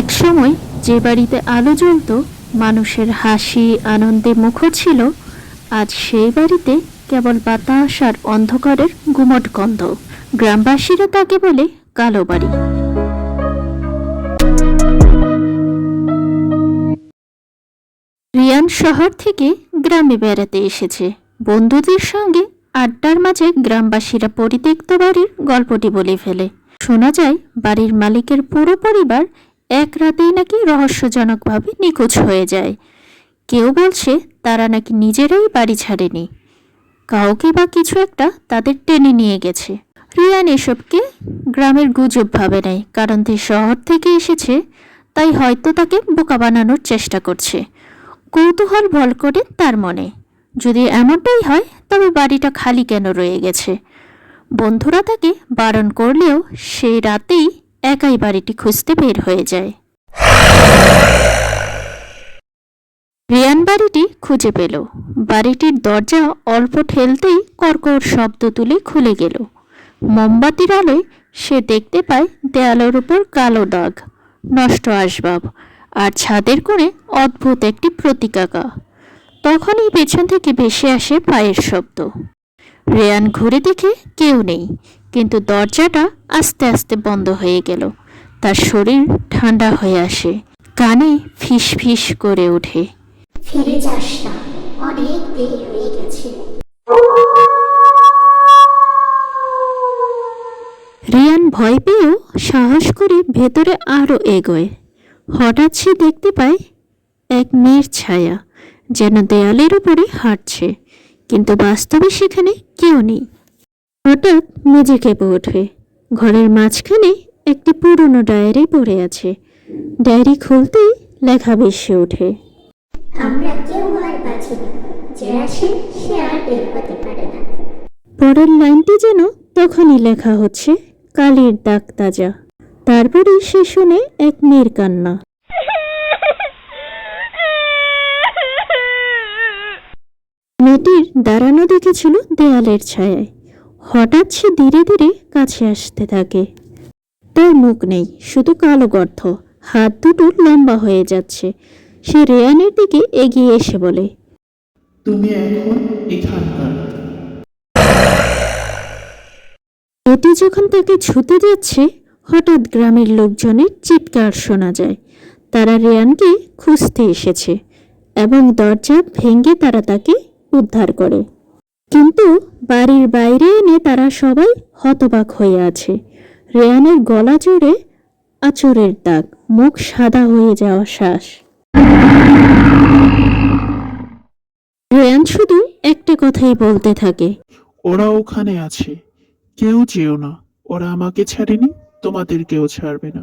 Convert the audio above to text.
একসময় যে বাড়িতে আলো জ্বলত, মানুষের হাসি আনন্দে মুখর ছিল, আজ সেই বাড়িতে কেবল বাতাস আর অন্ধকারের গুমট গন্ধ। গ্রামবাসীরা তাকে বলে কালো বাড়ি। রিয়ান শহর থেকে গ্রামে বেড়াতে এসেছে। বন্ধুদের সঙ্গে আড্ডার মাঝে গ্রামবাসীরা পরিত্যক্ত বাড়ির গল্পটি বলে ফেলে। শোনা যায় বাড়ির মালিকের পুরো পরিবার এক রাতেই নাকি রহস্যজনকভাবে নিখোঁজ হয়ে যায়। কেউ বলছে তারা নাকি নিজেরাই বাড়ি ছাড়েনি, কাউকে বা কিছু একটা তাদের টেনে নিয়ে গেছে। রিয়ান এসবকে গ্রামের গুজব ভাবে নেয়, কারণ সে শহর থেকে এসেছে, তাই হয়তো তাকে বোকা বানানোর চেষ্টা করছে। কৌতূহল ভর করে তার মনে, যদি এমনটাই হয় তবে বাড়িটা খালি কেন রয়ে গেছে। বন্ধুরা তাকে বারণ করলেও সেই রাতেই একাই বাড়িটি খুঁজতে বের হয়ে যায়। রিয়ান বাড়িটি খুঁজে পেল। বাড়িটির দরজা অল্প ঠেলতেই কর্কর শব্দ তুলে খুলে গেল। মোমবাতির আলোয় সে দেখতে পায় দেয়ালের উপর কালো দাগ, নষ্ট আসবাব, আর ছাদের কোণে অদ্ভুত একটি প্রতীকাকা। তখনই পেছন থেকে ভেসে আসে পায়ের শব্দ। রেয়ান ঘুরে দেখে কেউ নেই, কিন্তু দরজাটা আস্তে আস্তে বন্ধ হয়ে গেল। তার শরীর ঠান্ডা হয়ে আসে, কানে ফিস ফিস করে ওঠে, ফিরে যাস না, অনেক দেরি হয়ে গেছে। রিয়ান ভয় পেয়েও সাহস করে ভেতরে আরো এগোয়। হঠাৎ সে দেখতে পায় এক মেয়ের ছায়া, যেন দেয়ালের উপরে হাঁটছে, কিন্তু বাস্তবে সেখানে কেউ নেই। হঠাৎ মেঝে কেঁপে ওঠে। ঘরের মাঝখানে একটি পুরনো ডায়েরি পড়ে আছে। ডায়েরি খুলতেই লেখা ভেসে ওঠে, আমরা কেউ আর বাঁচি না, যে আসে সে আর বের হতে পারে না। পরের লাইনটি যেন তখনই লেখা হচ্ছে কালির দাগ তাজা। তারপরেই সে শুনে এক মেয়ের কান্না। মেয়েটির দাঁড়ানো দেখেছিল দেয়ালের ছায়ায়। হঠাৎ সে ধীরে ধীরে কাছে আসতে থাকে। তার মুখ নেই, শুধু কালো গর্ত, হাত দুটো লম্বা হয়ে যাচ্ছে। সে রেয়ানের দিকে এগিয়ে এসে বলে, তুমি এখন এখানকার। এটি যখন তাকে ছুতে যাচ্ছে, হঠাৎ গ্রামের লোকজনের চিৎকার শোনা যায়। তারা রেয়ানকে খুঁজতে এসেছে এবং দরজা ভেঙে তারা তাকে উদ্ধার করে। কিন্তু বাড়ির বাইরে এনে তারা সবাই হতবাক হয়ে আছে। রেয়ানের গলা জুড়ে আঁচড়ের দাগ, মুখ সাদা হয়ে যাওয়া শ্বাস। রেয়ান শুধু একটা কথাই বলতে থাকে, ওরা ওখানে আছে, কেউ যেও না। ওরা আমাকে ছাড়েনি, তোমাদের কেউ ছাড়বে না।